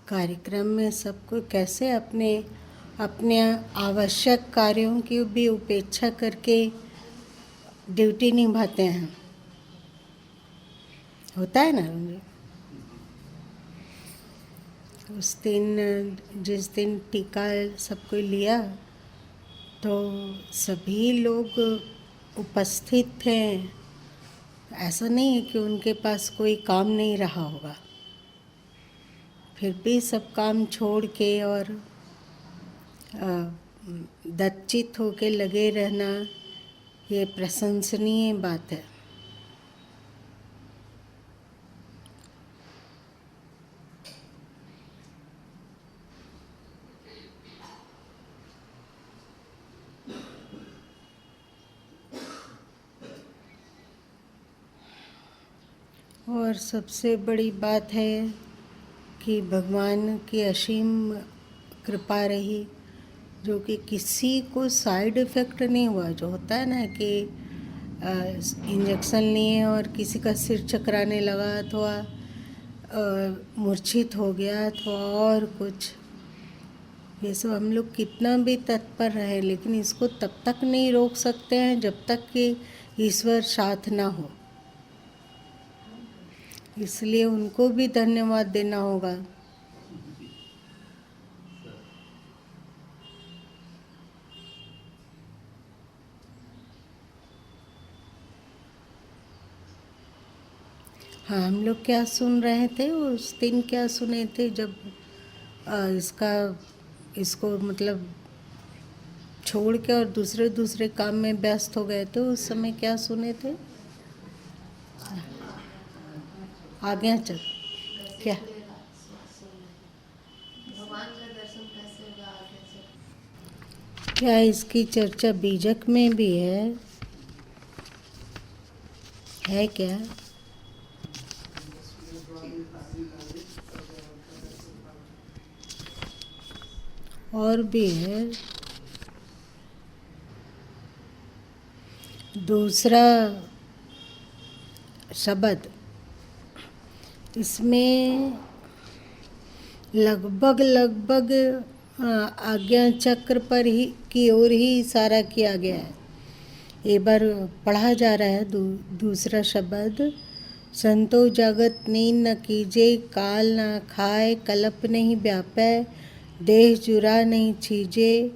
कार्यक्रम में सबको कैसे अपने अपने आवश्यक कार्यों की भी उपेक्षा करके ड्यूटी निभाते हैं। होता है ना रुंजी? उस दिन जिस दिन टीका सबको लिया तो सभी लोग उपस्थित थे। ऐसा नहीं है कि उनके पास कोई काम नहीं रहा होगा, फिर भी सब काम छोड़ के और दत्चित होके लगे रहना, ये प्रशंसनीय बात है। और सबसे बड़ी बात है कि भगवान की असीम कृपा रही, जो कि किसी को साइड इफ़ेक्ट नहीं हुआ। जो होता है ना कि इंजेक्शन लिए और किसी का सिर चकराने लगा अथवा मूर्छित हो गया अथवा और कुछ, ये सब हम लोग कितना भी तत्पर रहे लेकिन इसको तब तक नहीं रोक सकते हैं जब तक कि ईश्वर साथ ना हो। इसलिए उनको भी धन्यवाद देना होगा। हाँ, हम लोग क्या सुन रहे थे उस दिन? क्या सुने थे जब इसको मतलब छोड़ के और दूसरे दूसरे काम में व्यस्त हो गए थे, उस समय क्या सुने थे? आगे चल क्या क्या इसकी चर्चा बीजक में भी है क्या? और भी है। दूसरा शब्द इसमें लगभग आज्ञा चक्र पर ही की ओर ही इशारा किया गया है। एक बार पढ़ा जा रहा है दूसरा शब्द, संतो जगत नींद न कीजे, काल न खाए, कल्प नहीं व्यापै, देह जुरा नहीं छीजे,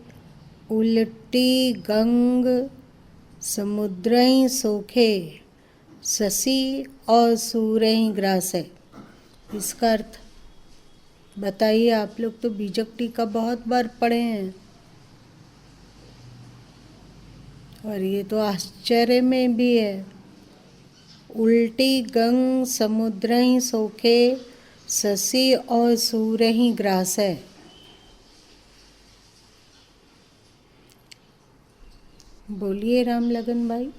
उल्टी गंग समुद्रई सोखे, शशि और सूरई ग्रास है। इसका अर्थ बताइए। आप लोग तो बीजक टीका बहुत बार पढ़े हैं और ये तो आश्चर्य में भी है। उल्टी गंग समुद्रई सोखे, शशि और सूरही ग्रास है। बोलिए राम लगन भाई।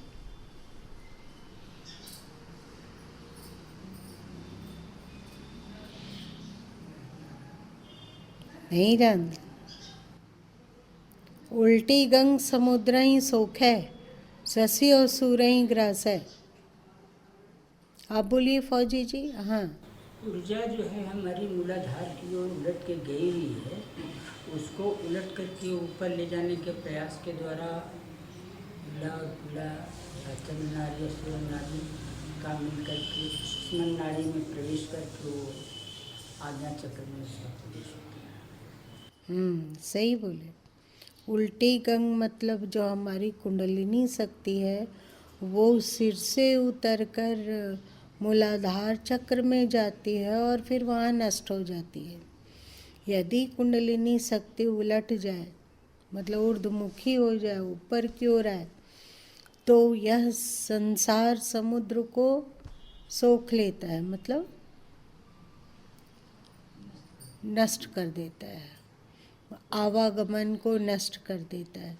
नहीं जानते? उल्टी गंग समुद्रई सोख है, शशि और सूरई ग्रास है। आप बोलिए फौजी जी। हाँ, ऊर्जा जो है हमारी मूलाधार की ओर उलट के गई हुई है, उसको उलट करके ऊपर ले जाने के प्रयास के द्वारा मूला और फूला चंद्र नाड़ी और सूर्य नाड़ी का मिल करके सुषुम्ना नाड़ी में प्रवेश करके वो आज्ञा चक्र में उसका प्रवेश होता है। सही बोले। उल्टी गंग मतलब जो हमारी कुंडलिनी शक्ति है वो सिर से उतरकर मूलाधार चक्र में जाती है और फिर वहाँ नष्ट हो जाती है। यदि कुंडलिनी शक्ति उलट जाए, मतलब ऊर्ध्वमुखी हो जाए, ऊपर की ओर आए, तो यह संसार समुद्र को सोख लेता है, मतलब नष्ट कर देता है, आवागमन को नष्ट कर देता है।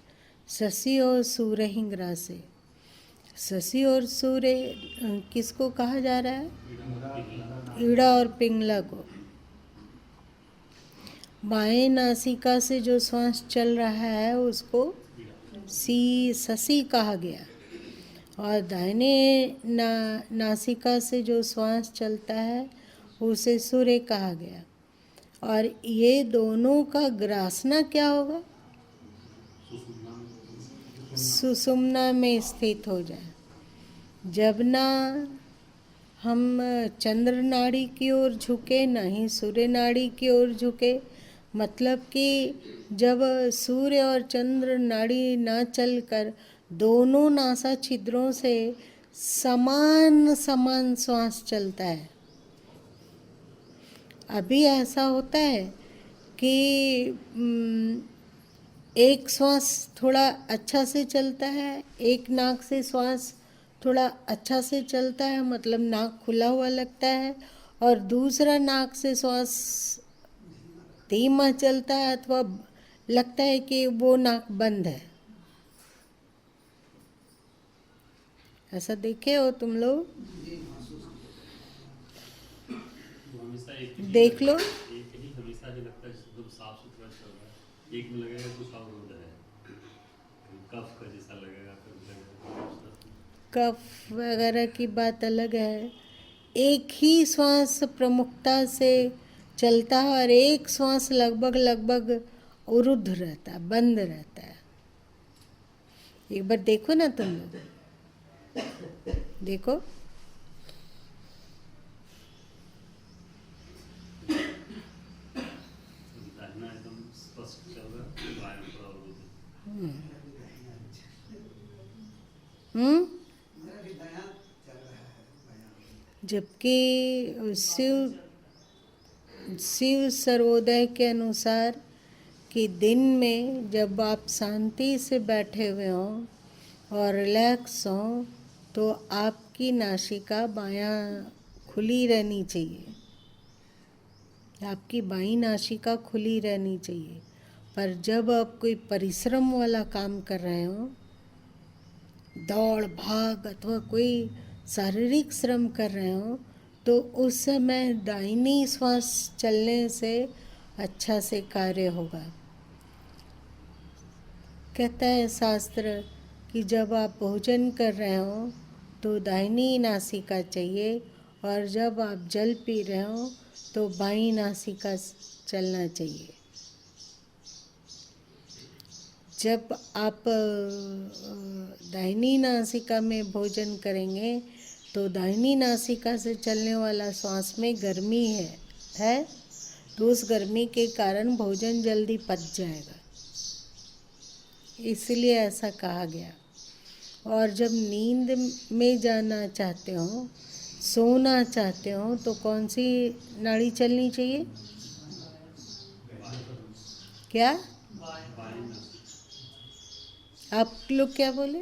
शशि और सूर्य ही ग्रास है। शशि और सूर्य किसको कहा जा रहा है? ईड़ा और पिंगला को। बाएं नासिका से जो श्वास चल रहा है उसको शशि कहा गया और दाहिने नासिका से जो श्वास चलता है उसे सूर्य कहा गया। और ये दोनों का ग्रासना क्या होगा? सुषुम्ना में स्थित हो जाए। जब ना हम चंद्र नाड़ी की ओर झुके, ना ही सूर्य नाड़ी की ओर झुके, मतलब कि जब सूर्य और चंद्र नाड़ी ना चलकर दोनों नासा छिद्रों से समान समान श्वास चलता है। अभी ऐसा होता है कि एक श्वास थोड़ा अच्छा से चलता है, एक नाक से श्वास थोड़ा अच्छा से चलता है, मतलब नाक खुला हुआ लगता है, और दूसरा नाक से श्वास धीमा चलता है अथवा लगता है कि वो नाक बंद है। ऐसा देखे हो तुम लोग? देख लो। एक ही हमेशा जो लगता है एकदम साफ सुथरा चल रहा है, एक में लगेगा कुछ अवरोध है, कफ का जैसा लगेगा, कभी लगेगा कफ वगैरह की बात अलग है। एक ही श्वास प्रमुखता से चलता है और एक श्वास लगभग लगभग अवरुद्ध रहता है, बंद रहता है। एक बार देखो ना तुम लोग, देखो। दाहिना एकदम स्पष्ट चल रहा है, बायां थोड़ा अवरोध है। जबकि शिव सर्वोदय के अनुसार कि दिन में जब आप शांति से बैठे हुए हों और रिलैक्स हों तो आपकी नासिका बायां खुली रहनी चाहिए, आपकी बाईं नासिका खुली रहनी चाहिए। पर जब आप कोई परिश्रम वाला काम कर रहे हो, दौड़ भाग अथवा कोई शारीरिक श्रम कर रहे हो, तो उस समय दाहिनी श्वास चलने से अच्छा से कार्य होगा। कहता है शास्त्र कि जब आप भोजन कर रहे हो तो दाहिनी नासिका चाहिए, और जब आप जल पी रहे हो तो बाईं नासिका चलना चाहिए। जब आप दाहिनी नासिका में भोजन करेंगे तो दाहिनी नासिका से चलने वाला श्वास में गर्मी है, तो उस गर्मी के कारण भोजन जल्दी पच जाएगा, इसलिए ऐसा कहा गया। और जब नींद में जाना चाहते हो, सोना चाहते हो, तो कौन सी नाड़ी चलनी चाहिए? क्या आप लोग क्या बोले?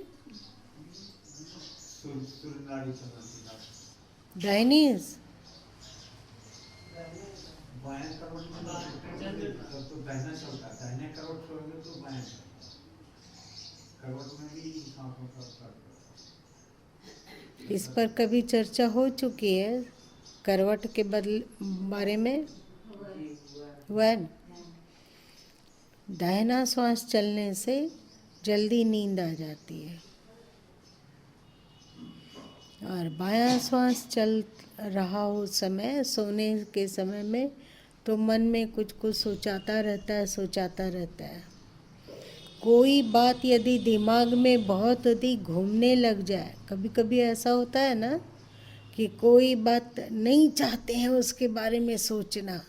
दाहिनी इस पर कभी चर्चा हो चुकी है, करवट के बारे में हुआ है। दाहिना श्वास चलने से जल्दी नींद आ जाती है, और बायां श्वास चल रहा हो समय, सोने के समय में, तो मन में कुछ कुछ सोचाता रहता है। कोई बात यदि दिमाग में बहुत अधिक घूमने लग जाए, कभी कभी ऐसा होता है ना कि कोई बात नहीं चाहते हैं उसके बारे में सोचना,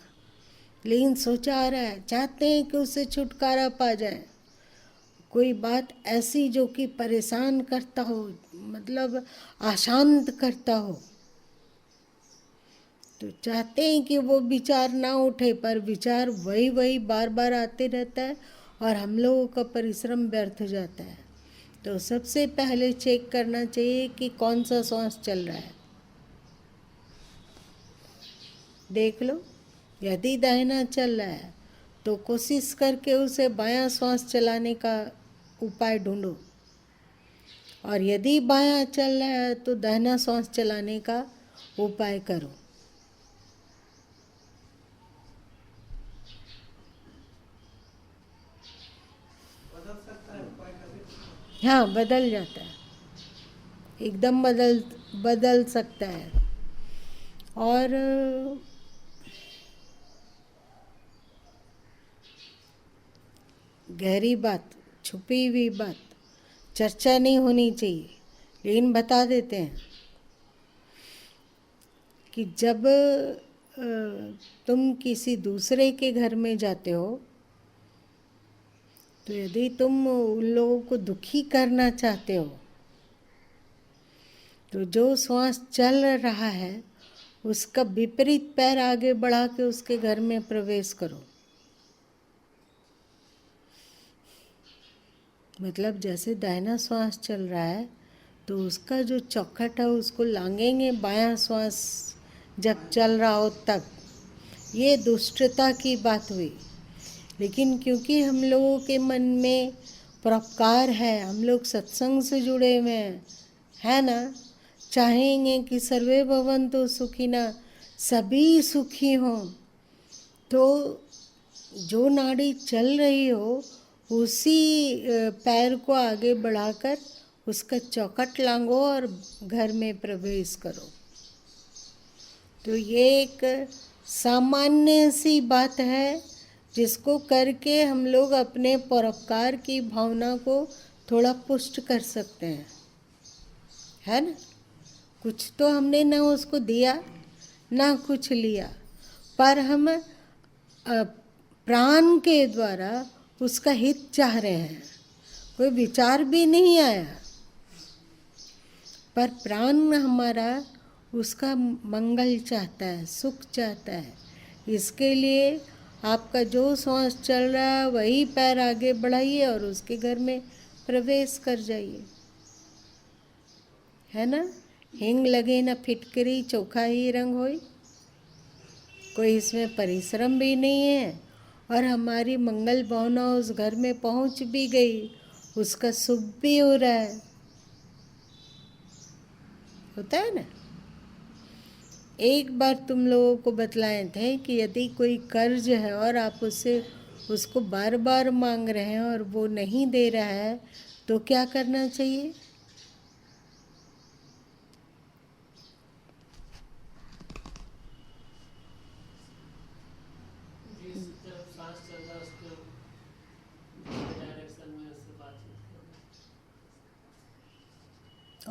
लेकिन सोचा आ रहा है, चाहते हैं कि उससे छुटकारा पा जाए। कोई बात ऐसी जो कि परेशान करता हो, मतलब अशांत करता हो, तो चाहते हैं कि वो विचार ना उठे, पर विचार वही वही बार बार आते रहता है और हम लोगों का परिश्रम व्यर्थ जाता है। तो सबसे पहले चेक करना चाहिए कि कौन सा श्वास चल रहा है। देख लो, यदि दाहिना चल रहा है तो कोशिश करके उसे बायां श्वास चलाने का उपाय ढूंढो, और यदि बायां चल रहा है तो दाहिना श्वास चलाने का उपाय करो। हाँ, बदल जाता है, एकदम बदल सकता है। और गहरी बात, छुपी हुई बात, चर्चा नहीं होनी चाहिए, लेकिन बता देते हैं कि जब तुम किसी दूसरे के घर में जाते हो तो यदि तुम उन लोगों को दुखी करना चाहते हो तो जो श्वास चल रहा है उसका विपरीत पैर आगे बढ़ा के उसके घर में प्रवेश करो। मतलब जैसे दाहिना श्वास चल रहा है तो उसका जो चौखट है उसको लांघेंगे बायां श्वास जब चल रहा हो तब। ये दुष्टता की बात हुई, लेकिन क्योंकि हम लोगों के मन में परोपकार है, हम लोग सत्संग से जुड़े हुए हैं, है ना, चाहेंगे कि सर्वे भवन्तु सुखिनः, सभी सुखी हों, तो जो नाड़ी चल रही हो उसी पैर को आगे बढ़ाकर उसका चौखट लांघो और घर में प्रवेश करो। तो ये एक सामान्य सी बात है जिसको करके हम लोग अपने परोपकार की भावना को थोड़ा पुष्ट कर सकते हैं, है ना। कुछ तो हमने ना उसको दिया ना कुछ लिया, पर हम प्राण के द्वारा उसका हित चाह रहे हैं। कोई विचार भी नहीं आया, पर प्राण हमारा उसका मंगल चाहता है, सुख चाहता है। इसके लिए आपका जो श्वास चल रहा है वही पैर आगे बढ़ाइए और उसके घर में प्रवेश कर जाइए, है ना। हिंग लगे न फिटकरी, चोखा ही रंग होई। कोई इसमें परिश्रम भी नहीं है और हमारी मंगल भावना उस घर में पहुंच भी गई, उसका शुभ भी हो रहा है, होता है ना। एक बार तुम लोगों को बतलाए थे कि यदि कोई कर्ज है और आप उसको बार बार मांग रहे हैं और वो नहीं दे रहा है तो क्या करना चाहिए।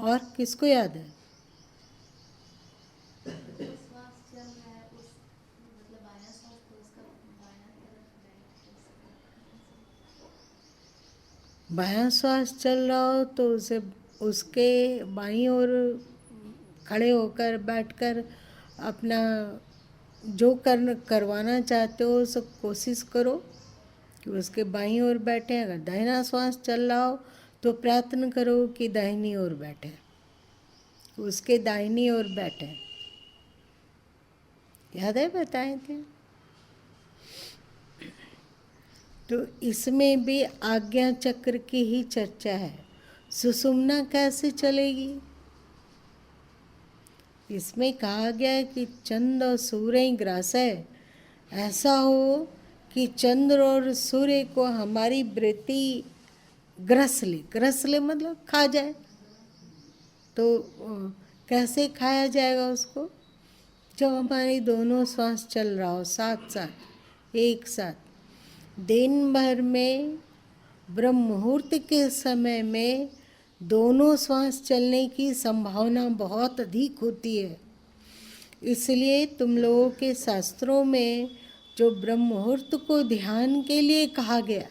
और किसको याद है। बायां श्वास चल रहा हो तो उसे उसके बाईं ओर खड़े होकर बैठकर अपना जो करवाना चाहते हो सब कोशिश करो कि उसके बाईं ओर बैठे। अगर दाहिना श्वास चल रहा हो तो प्रयत्न करो कि दाहिनी ओर बैठे, उसके दाहिनी ओर बैठे। याद है बताए थे। तो इसमें भी आज्ञा चक्र की ही चर्चा है। सुषुम्ना कैसे चलेगी, इसमें कहा गया है कि चंद्र और सूर्य ग्रासय ऐसा हो कि चंद्र और सूर्य को हमारी वृत्ति ग्रस ले मतलब खा जाए। तो कैसे खाया जाएगा उसको, जब हमारी दोनों श्वास चल रहा हो साथ साथ एक साथ। दिन भर में ब्रह्म मुहूर्त के समय में दोनों श्वास चलने की संभावना बहुत अधिक होती है। इसलिए तुम लोगों के शास्त्रों में जो ब्रह्म मुहूर्त को ध्यान के लिए कहा गया,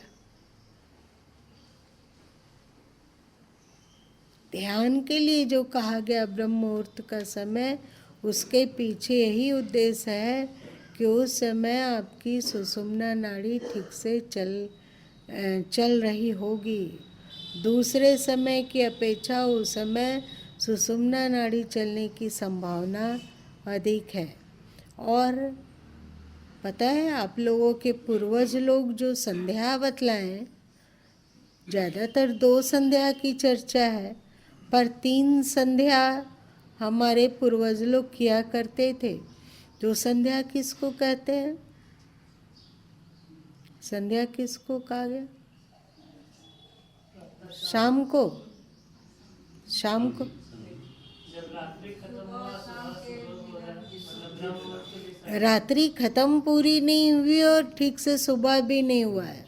ध्यान के लिए जो कहा गया ब्रह्म मुहूर्त का समय, उसके पीछे यही उद्देश्य है कि उस समय आपकी सुषुम्ना नाड़ी ठीक से चल रही होगी। दूसरे समय की अपेक्षा उस समय सुषुम्ना नाड़ी चलने की संभावना अधिक है। और पता है आप लोगों के पूर्वज लोग जो संध्या बतलाएं, ज़्यादातर 2 संध्या की चर्चा है, पर 3 संध्या हमारे पूर्वज लोग किया करते थे। तो संध्या किसको कहते हैं, संध्या किसको कहा गया। शाम को रात्रि खत्म पूरी नहीं हुई और ठीक से सुबह भी नहीं हुआ है,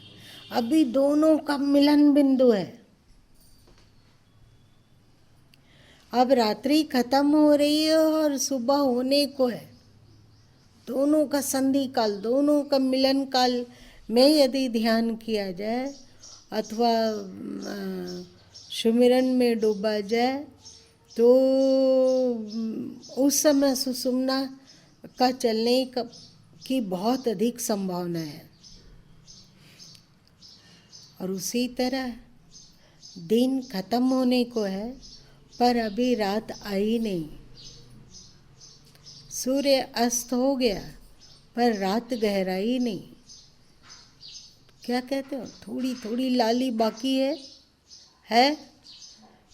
अभी दोनों का मिलन बिंदु है। अब रात्रि खत्म हो रही है और सुबह होने को है। दोनों का संधि काल, दोनों का मिलन काल में यदि ध्यान किया जाए अथवा सुमिरन में डूबा जाए तो उस समय सुषुम्ना का चलने की बहुत अधिक संभावना है। और उसी तरह दिन खत्म होने को है पर अभी रात आई नहीं। सूर्य अस्त हो गया पर रात गहराई नहीं। क्या कहते हो, थोड़ी थोड़ी लाली बाकी है।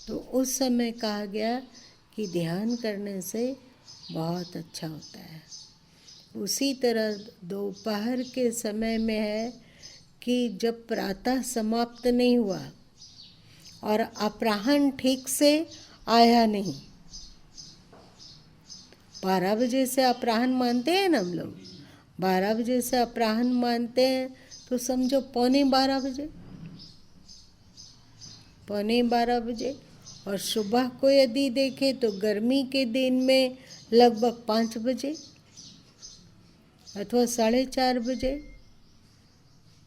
तो उस समय कहा गया कि ध्यान करने से बहुत अच्छा होता है। उसी तरह दोपहर के समय में है कि जब प्रातः समाप्त नहीं हुआ और अपराह्न ठीक से आया नहीं। 12 बजे से अपराह्न मानते हैं ना हम लोग, 12 बजे से अपराह्न मानते हैं तो समझो पौने 12 बजे, पौने 12 बजे। और सुबह को यदि देखें तो गर्मी के दिन में लगभग 5 बजे अथवा 4:30 बजे,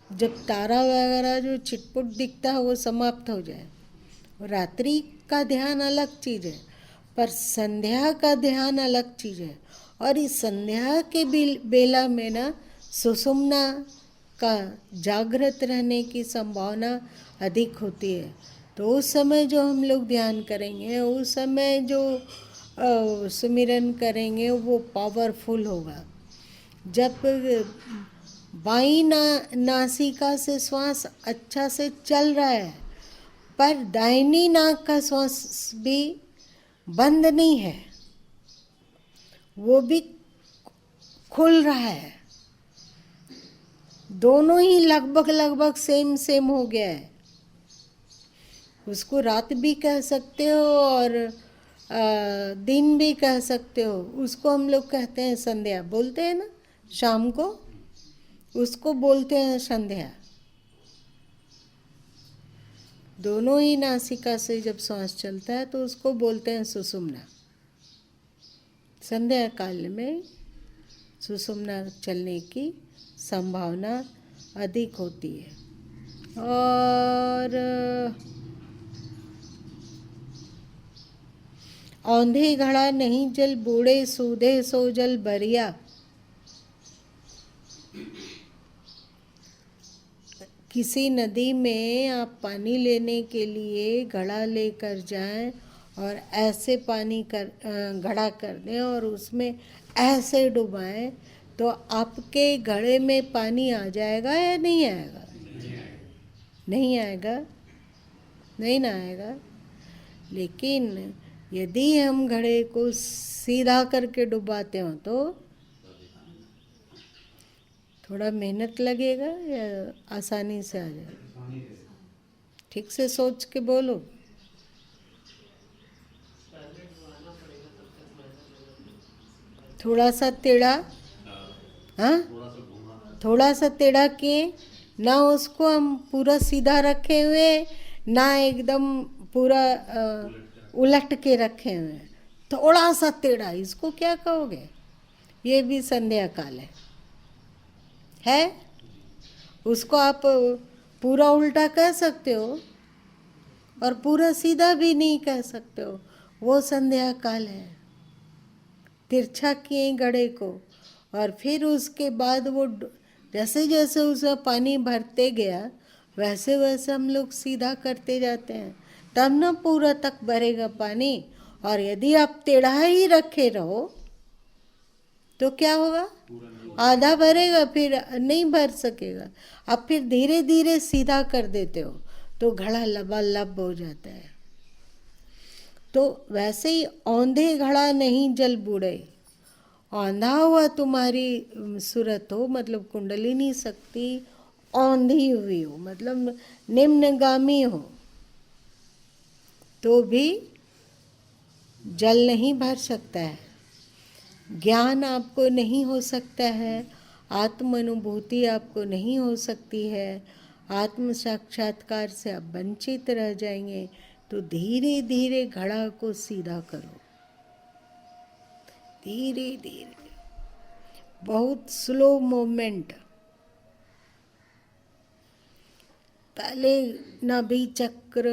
जब तारा वगैरह जो छिटपुट दिखता है वो समाप्त हो जाए। रात्रि का ध्यान अलग चीज़ है पर संध्या का ध्यान अलग चीज़ है। और इस संध्या के बेला में ना सुषुम्ना का जागृत रहने की संभावना अधिक होती है। तो उस समय जो हम लोग ध्यान करेंगे, उस समय जो सुमिरन करेंगे वो पावरफुल होगा। जब बाईं नासिका से श्वास अच्छा से चल रहा है पर दाहिनी नाक का श्वास भी बंद नहीं है, वो भी खुल रहा है। दोनों ही लगभग सेम हो गया है। उसको रात भी कह सकते हो और दिन भी कह सकते हो। उसको हम लोग कहते हैं संध्या, बोलते हैं ना शाम को, उसको बोलते हैं संध्या। दोनों ही नासिका से जब सांस चलता है तो उसको बोलते हैं सुषुम्ना। संध्या काल में सुषुम्ना चलने की संभावना अधिक होती है। और औंधे घड़ा नहीं जल बूढ़े सूधे सो जल बरिया। किसी नदी में आप पानी लेने के लिए घड़ा लेकर जाएं और ऐसे पानी घड़ा कर दें और उसमें ऐसे डुबाएं तो आपके घड़े में पानी आ जाएगा या नहीं आएगा? नहीं आएगा, नहीं ना आएगा। लेकिन यदि हम घड़े को सीधा करके डुबाते हो तो थोड़ा मेहनत लगेगा या आसानी से आ जाएगा? ठीक से सोच के बोलो। थोड़ा सा टेढ़ा, हाँ, थोड़ा सा टेढ़ा किए ना, उसको हम पूरा सीधा रखे हुए ना एकदम पूरा उलट के रखे हुए, थोड़ा सा टेढ़ा, इसको क्या कहोगे? ये भी संध्या काल है। उसको आप पूरा उल्टा कह सकते हो और पूरा सीधा भी नहीं कह सकते हो, वो संध्या काल है। तिरछा किए घड़े को और फिर उसके बाद वो जैसे जैसे उसमें पानी भरते गया वैसे वैसे हम लोग सीधा करते जाते हैं, तब ना पूरा तक भरेगा पानी। और यदि आप टेढ़ा ही रखे रहो तो क्या होगा? आधा भरेगा, फिर नहीं भर सकेगा। अब फिर धीरे धीरे सीधा कर देते हो तो घड़ा लबालब हो जाता है। तो वैसे ही औंधे घड़ा नहीं जल बूढ़े। औंधा हुआ तुम्हारी सूरत हो, मतलब कुंडलिनी शक्ति औंधी हुई हो, मतलब निम्नगामी हो, तो भी जल नहीं भर सकता है। ज्ञान आपको नहीं हो सकता है, आत्म अनुभूति आपको नहीं हो सकती है, आत्म साक्षात्कार से आप वंचित रह जाएंगे, तो धीरे धीरे घड़ा को सीधा करो, धीरे धीरे, बहुत स्लो मूवमेंट। पहले नाभि चक्र,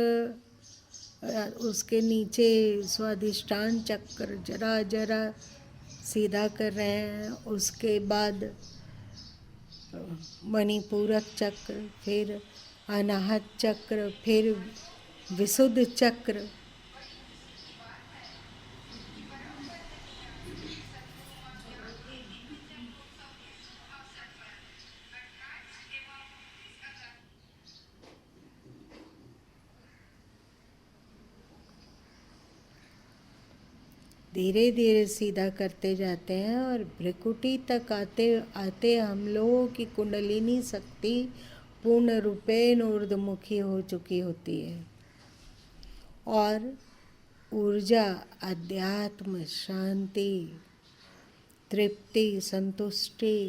उसके नीचे स्वादिष्टान चक्र जरा जरा सीधा कर रहे हैं, उसके बाद मणिपूरक चक्र, फिर अनाहत चक्र, फिर विशुद्ध चक्र। धीरे धीरे सीधा करते जाते हैं और भ्रिकुटी तक आते आते हम लोगों की कुंडलिनी शक्ति पूर्ण रूपेण ऊर्ध्वमुखी हो चुकी होती है और ऊर्जा, अध्यात्म, शांति, तृप्ति, संतुष्टि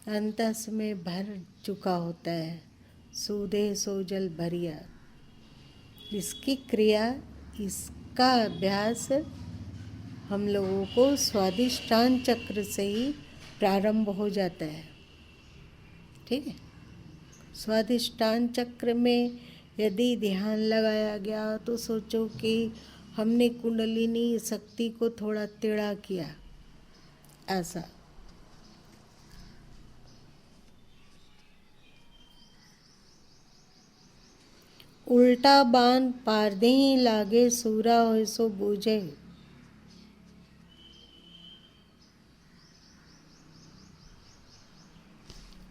अंतस में भर चुका होता है। सूधे सो जल भरिया। इसकी क्रिया, इसका अभ्यास हम लोगों को स्वादिष्टान चक्र से ही प्रारंभ हो जाता है। ठीक है, स्वादिष्टान चक्र में यदि ध्यान लगाया गया तो सोचो कि हमने कुंडलिनी शक्ति को थोड़ा टेढ़ा किया, ऐसा। उल्टा बाण पार देहि लागे, सूरा होय सो बूझे।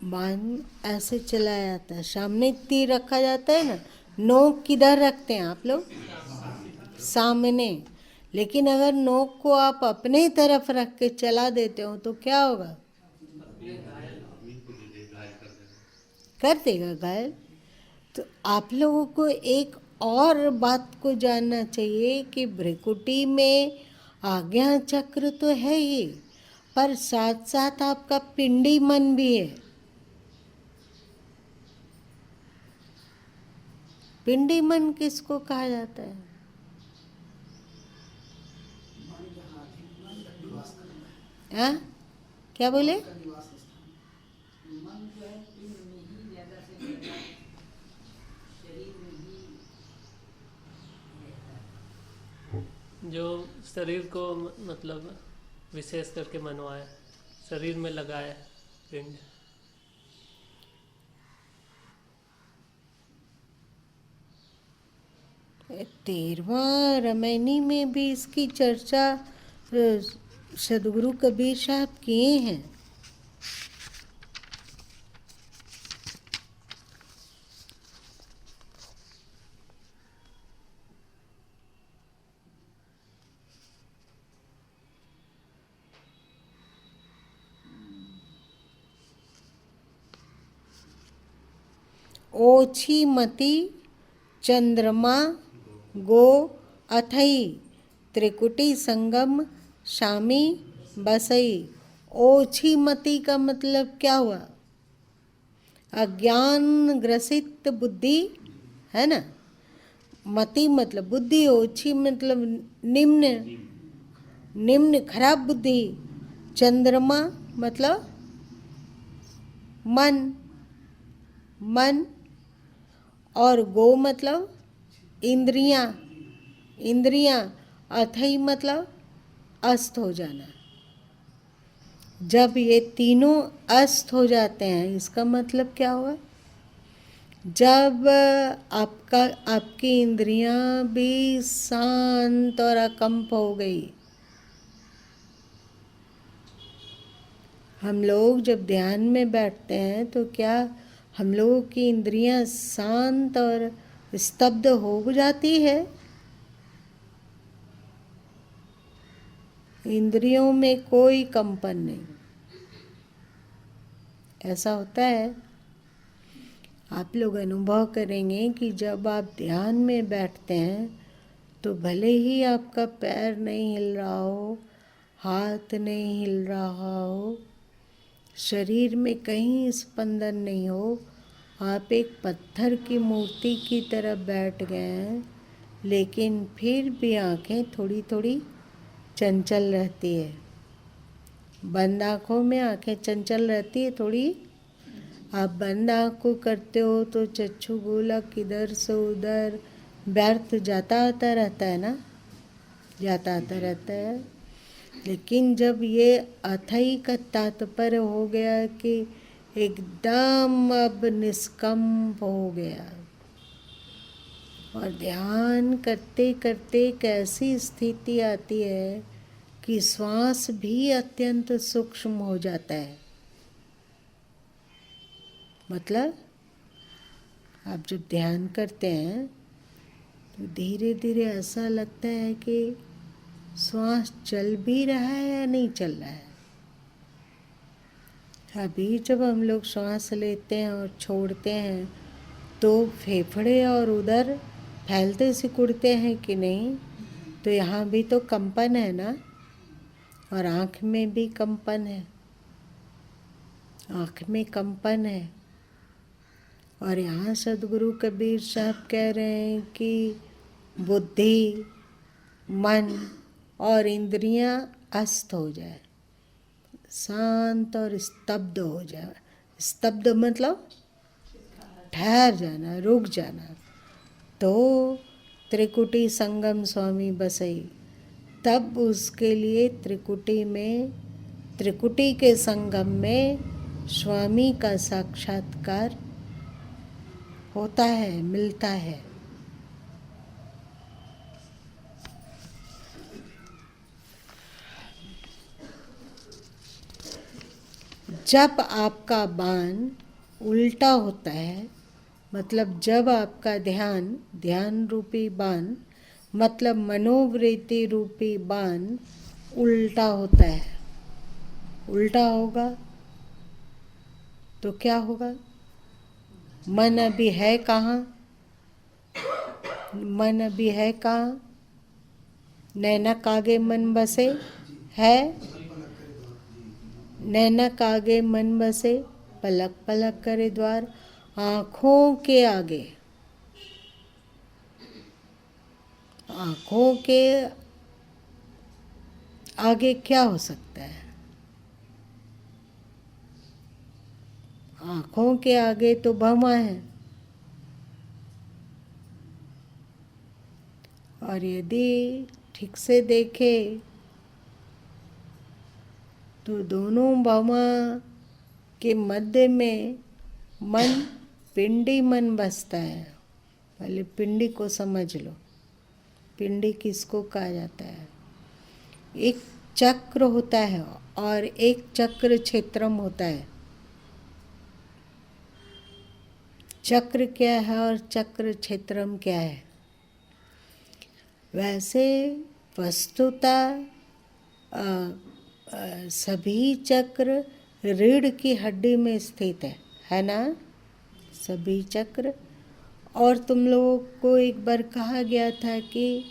बाण ऐसे चलाया जाता है, सामने तीर रखा जाता है ना, नोक किधर रखते हैं आप लोग? सामने। लेकिन अगर नोक को आप अपने तरफ रख के चला देते हो तो क्या होगा? कर देगा घायल। तो आप लोगों को एक और बात को जानना चाहिए कि भ्रिकुटी में आज्ञा चक्र तो है ही, पर साथ साथ आपका पिंडी मन भी है। पिंडी मन किसको कहा जाता है? हाँ, क्या बोले? जो शरीर को मतलब विशेष करके मनवाए, शरीर में लगाए पिंड। तेरहवां रामायणी में भी इसकी चर्चा सदगुरु कबीर साहब किए हैं। ओछी मति चंद्रमा गो अथई, त्रिकुटी संगम शामी बसई। ओछी मति का मतलब क्या हुआ? अज्ञान ग्रसित बुद्धि है ना। मति मतलब बुद्धि, ओछी मतलब निम्न, निम्न खराब बुद्धि। चंद्रमा मतलब मन, मन। और गो मतलब इंद्रियां, इंद्रियां। अथई मतलब अस्त हो जाना। जब ये तीनों अस्त हो जाते हैं, इसका मतलब क्या हुआ? जब आपकी इंद्रियां भी शांत और अकंप हो गई। हम लोग जब ध्यान में बैठते हैं तो क्या हम लोगों की इंद्रियां शांत और स्तब्ध हो जाती है? इंद्रियों में कोई कंपन नहीं। ऐसा होता है। आप लोग अनुभव करेंगे कि जब आप ध्यान में बैठते हैं तो भले ही आपका पैर नहीं हिल रहा हो, हाथ नहीं हिल रहा हो, शरीर में कहीं स्पंदन नहीं हो, आप एक पत्थर की मूर्ति की तरह बैठ गए हैं, लेकिन फिर भी आँखें थोड़ी थोड़ी चंचल रहती है। बंद आँखों में आँखें चंचल रहती है थोड़ी। आप बंद आँख को करते हो तो चक्षु गोलक इधर से उधर व्यर्थ जाता आता रहता है ना, जाता आता रहता है। लेकिन जब ये अथई का तात्पर्य हो गया कि एकदम अब निष्कंप हो गया, और ध्यान करते करते एक ऐसी स्थिति आती है कि श्वास भी अत्यंत सूक्ष्म हो जाता है। मतलब आप जब ध्यान करते हैं तो धीरे धीरे ऐसा लगता है कि श्वास चल भी रहा है या नहीं चल रहा है। अभी जब हम लोग श्वास लेते हैं और छोड़ते हैं तो फेफड़े और उधर फैलते सिकुड़ते हैं कि नहीं, तो यहाँ भी तो कंपन है ना, और आँख में भी कंपन है, आँख में कंपन है। और यहाँ सद्गुरु कबीर साहब कह रहे हैं कि बुद्धि, मन और इंद्रियां अस्त हो जाए, शांत और स्तब्ध हो जाए। स्तब्ध मतलब ठहर जाना, रुक जाना। तो त्रिकुटी संगम स्वामी बसई, तब उसके लिए त्रिकुटी में, त्रिकुटी के संगम में स्वामी का साक्षात्कार होता है, मिलता है। जब आपका बाण उल्टा होता है, मतलब जब आपका ध्यान, ध्यान रूपी बाण मतलब मनोवृत्ति रूपी बाण उल्टा होता है, उल्टा होगा तो क्या होगा? मन अभी है कहाँ? मन अभी है कहाँ? नैनक आगे मन बसे है, नैनक आगे मन बसे, पलक पलक करे द्वार। आँखों के आगे, आँखों के आगे क्या हो सकता है? आँखों के आगे तो भमा है। और यदि ठीक से देखे तो दोनों भमा के मध्य में मन, पिंडी मन बसता है। पहले पिंडी को समझ लो, पिंडी किसको कहा जाता है? एक चक्र होता है और एक चक्र क्षेत्रम होता है। चक्र क्या है और चक्र क्षेत्रम क्या है? वैसे वस्तुतः सभी चक्र रीढ़ की हड्डी में स्थित है ना, सभी चक्र। और तुम लोगों को एक बार कहा गया था कि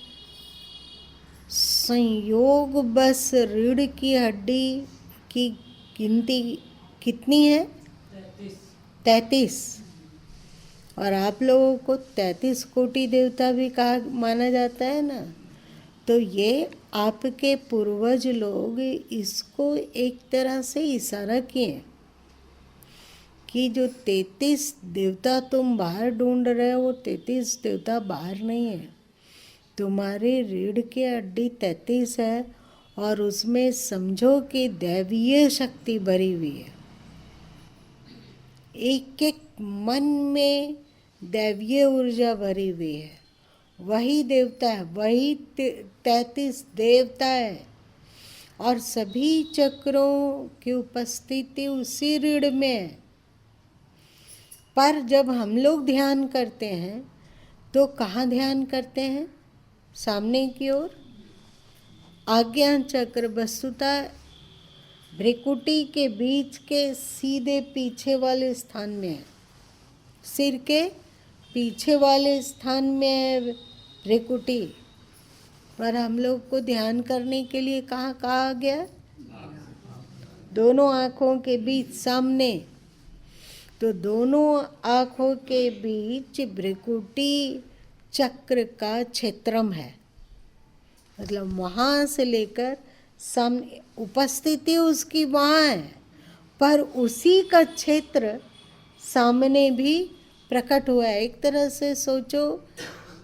संयोग बस रीढ़ की हड्डी की गिनती कितनी है? 33। और आप लोगों को 33 कोटि देवता भी कहा माना जाता है ना। तो ये आपके पूर्वज लोग इसको एक तरह से इशारा किए कि जो 33 देवता तुम बाहर ढूंढ रहे हो, वो 33 देवता बाहर नहीं है। तुम्हारी रीढ़ की हड्डी 33 है और उसमें समझो कि दैवीय शक्ति भरी हुई है। एक एक मन में दैवीय ऊर्जा भरी हुई है। वही देवता है, वही 33 देवता है। और सभी चक्रों की उपस्थिति उसी रीढ़ में है। पर जब हम लोग ध्यान करते हैं तो कहाँ ध्यान करते हैं? सामने की ओर। आज्ञा चक्र वस्तुतः भ्रिकुटी के बीच के सीधे पीछे वाले स्थान में है। सिर के पीछे वाले स्थान में है भ्रिकुटी। पर हम लोग को ध्यान करने के लिए कहाँ कहा गया? दोनों आँखों के बीच सामने। तो दोनों आँखों के बीच भ्रिकुटी चक्र का क्षेत्रम है, मतलब वहाँ से लेकर सामने उपस्थिति उसकी वहाँ है, पर उसी का क्षेत्र सामने भी प्रकट हुआ है। एक तरह से सोचो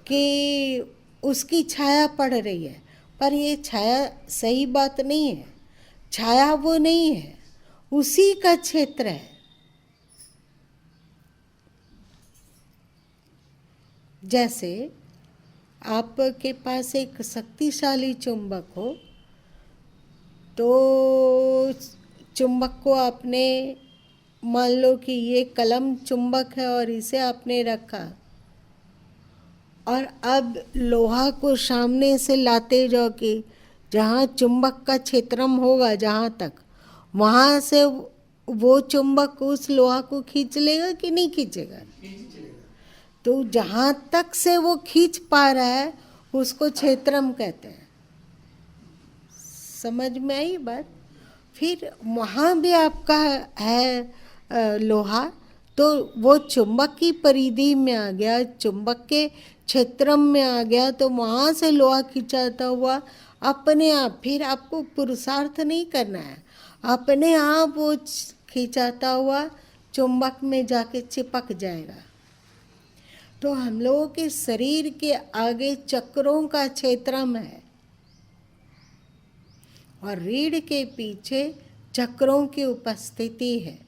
कि उसकी छाया पड़ रही है, पर ये छाया सही बात नहीं है, छाया वो नहीं है, उसी का क्षेत्र है। जैसे आपके पास एक शक्तिशाली चुंबक हो, तो चुंबक को आपने, मान लो कि ये कलम चुंबक है और इसे आपने रखा, और अब लोहा को सामने से लाते जाओ कि जहाँ चुंबक का क्षेत्रम होगा, जहाँ तक, वहाँ से वो चुंबक उस लोहा को खींच लेगा कि नहीं खींचेगा? तो जहाँ तक से वो खींच पा रहा है उसको क्षेत्रम कहते हैं। समझ में आई बात? फिर वहाँ भी आपका है लोहा, तो वो चुंबक की परिधि में आ गया, चुंबक के क्षेत्रम में आ गया, तो वहाँ से लोहा खिंचाता हुआ अपने आप, फिर आपको पुरुषार्थ नहीं करना है, अपने आप वो खिंचाता हुआ चुंबक में जाके चिपक जाएगा। तो हम लोगों के शरीर के आगे चक्रों का क्षेत्रम है और रीढ़ के पीछे चक्रों की उपस्थिति है।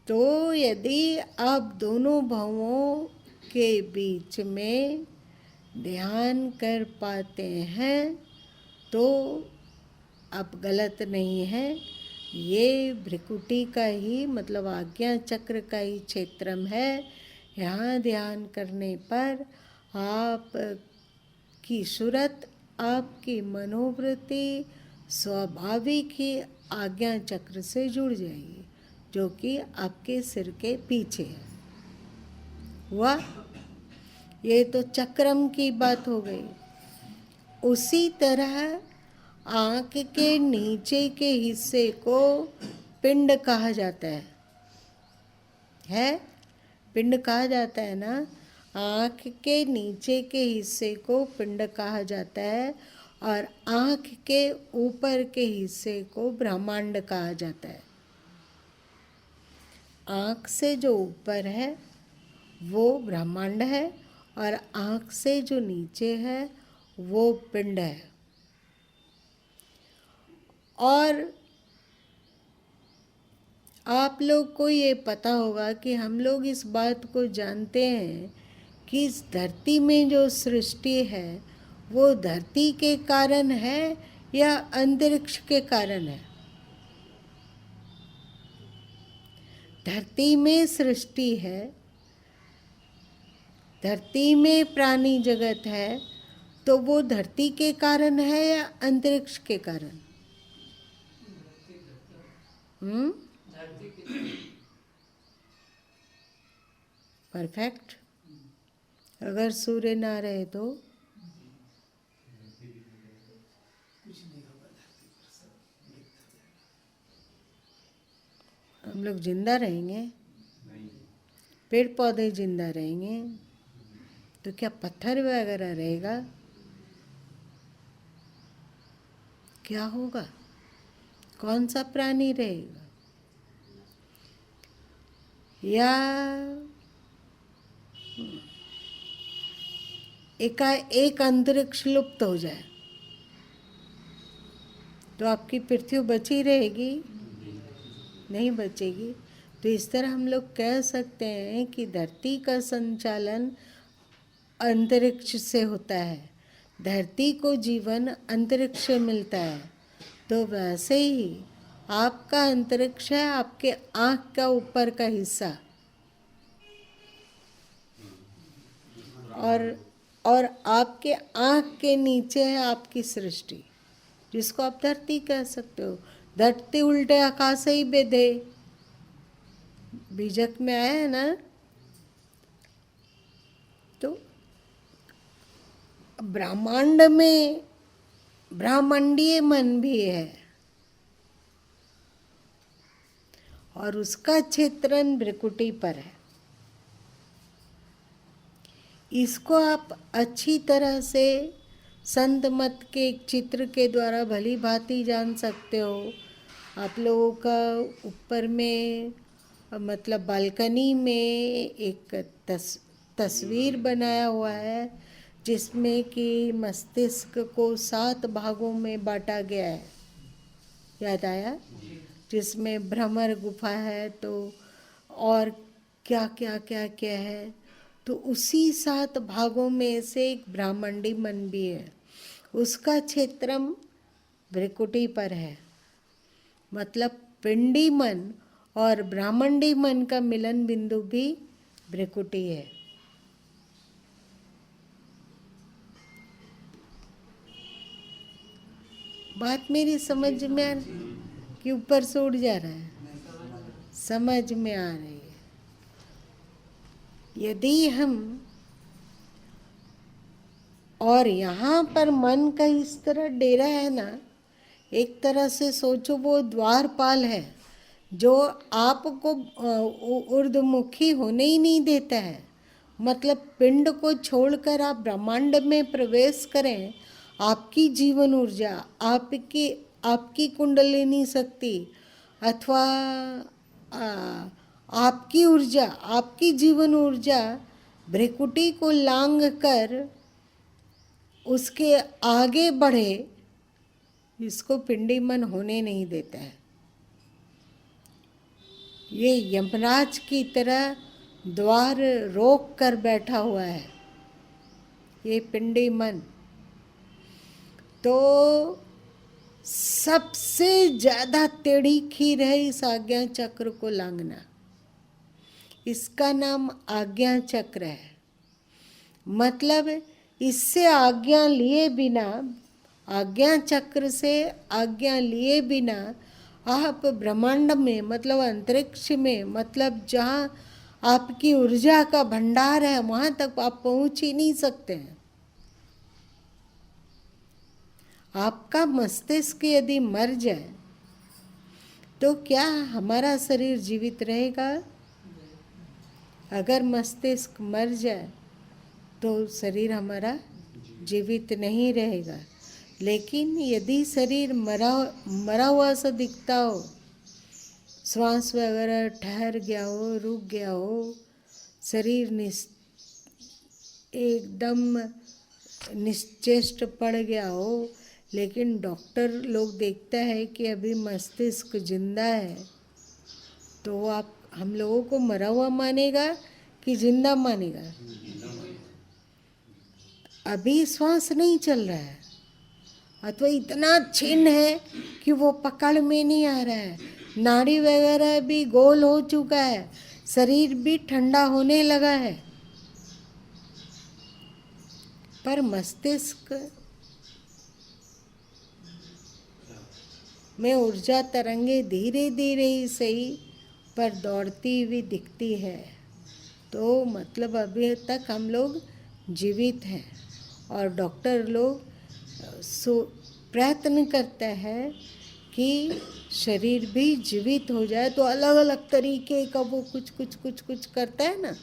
तो यदि आप दोनों भावों के बीच में ध्यान कर पाते हैं तो आप गलत नहीं है। ये भ्रिकुटी का ही, मतलब आज्ञा चक्र का ही क्षेत्रम है। यहाँ ध्यान करने पर आप की सूरत, आपकी मनोवृत्ति स्वाभाविक ही आज्ञा चक्र से जुड़ जाएगी, जो कि आपके सिर के पीछे है। हुआ? ये तो चक्रम की बात हो गई। उसी तरह आँख के नीचे के हिस्से को पिंड कहा जाता है? पिंड कहा जाता है ना। आँख के नीचे के हिस्से को पिंड कहा जाता है और आँख के ऊपर के हिस्से को ब्रह्मांड कहा जाता है। आँख से जो ऊपर है वो ब्रह्मांड है और आँख से जो नीचे है वो पिंड है। और आप लोग को ये पता होगा कि हम लोग इस बात को जानते हैं कि इस धरती में जो सृष्टि है वो धरती के कारण है या अंतरिक्ष के कारण है? धरती में सृष्टि है, धरती में प्राणी जगत है, तो वो धरती के कारण है या अंतरिक्ष के कारण? परफेक्ट। अगर सूर्य ना रहे तो हम लोग जिंदा रहेंगे? पेड़ पौधे जिंदा रहेंगे तो क्या पत्थर वगैरह रहेगा? क्या होगा? कौन सा प्राणी रहेगा? या एक अंतरिक्ष लुप्त हो जाए तो आपकी पृथ्वी बची रहेगी? नहीं बचेगी। तो इस तरह हम लोग कह सकते हैं कि धरती का संचालन अंतरिक्ष से होता है, धरती को जीवन अंतरिक्ष से मिलता है। तो वैसे ही आपका अंतरिक्ष है आपके आँख का ऊपर का हिस्सा, और आपके आँख के नीचे है आपकी सृष्टि, जिसको आप धरती कह सकते हो। धरती उल्टे आकाश से ही बेधे, बीजक में आया है ना। तो ब्रह्मांड में ब्रह्मांडीय मन भी है और उसका क्षेत्रण भ्रिकुटी पर है। इसको आप अच्छी तरह से संत मत के एक चित्र के द्वारा भली भांति जान सकते हो। आप लोगों का ऊपर में मतलब बालकनी में एक तस्वीर बनाया हुआ है जिसमें कि मस्तिष्क को 7 भागों में बांटा गया है, याद आया? जिसमें भ्रमर गुफा है तो और क्या क्या क्या क्या है, तो उसी 7 भागों में से एक ब्रह्मांडी मन भी है। उसका क्षेत्रम भ्रिकुटी पर है। मतलब पिंडी मन और ब्रह्मांडी मन का मिलन बिंदु भी भ्रिकुटी है। बात मेरी समझ में आ रही कि ऊपर से उड़ जा रहा है? समझ में आ रही है। यदि हम और यहाँ पर मन का इस तरह डेरा है ना, एक तरह से सोचो वो द्वारपाल है जो आपको ऊर्ध्वमुखी होने ही नहीं देता है। मतलब पिंड को छोड़कर आप ब्रह्मांड में प्रवेश करें, आपकी जीवन ऊर्जा, आपकी कुंडलिनी शक्ति अथवा आपकी ऊर्जा, आपकी जीवन ऊर्जा भ्रिकुटी को लांघ कर उसके आगे बढ़े, इसको पिंडी मन होने नहीं देता है। ये यमराज की तरह द्वार रोक कर बैठा हुआ है, ये पिंडी मन। तो सबसे ज़्यादा टेढ़ी खीर है इस आज्ञा चक्र को लांघना। इसका नाम आज्ञा चक्र है। मतलब इससे आज्ञा लिए बिना, आज्ञा चक्र से आज्ञा लिए बिना आप ब्रह्मांड में, मतलब अंतरिक्ष में, मतलब जहाँ आपकी ऊर्जा का भंडार है वहाँ तक आप पहुँच ही नहीं सकते हैं। आपका मस्तिष्क यदि मर जाए तो क्या हमारा शरीर जीवित रहेगा? अगर मस्तिष्क मर जाए तो शरीर हमारा जीवित नहीं रहेगा। लेकिन यदि शरीर मरा हुआ सा दिखता हो, श्वास वगैरह ठहर गया हो, रुक गया हो, शरीर एकदम निश्चेष्ट पड़ गया हो, लेकिन डॉक्टर लोग देखता है कि अभी मस्तिष्क जिंदा है, तो आप हम लोगों को मरा हुआ मानेगा कि जिंदा मानेगा? अभी श्वास नहीं चल रहा है अथवा इतना छिन्न है कि वो पकड़ में नहीं आ रहा है, नाड़ी वगैरह भी गोल हो चुका है, शरीर भी ठंडा होने लगा है, पर मस्तिष्क में ऊर्जा तरंगे धीरे धीरे ही सही पर दौड़ती हुई दिखती है। तो मतलब अभी तक हम लोग जीवित हैं और डॉक्टर लोग प्रयत्न करता है कि शरीर भी जीवित हो जाए। तो अलग अलग तरीके का वो कुछ करता है ना,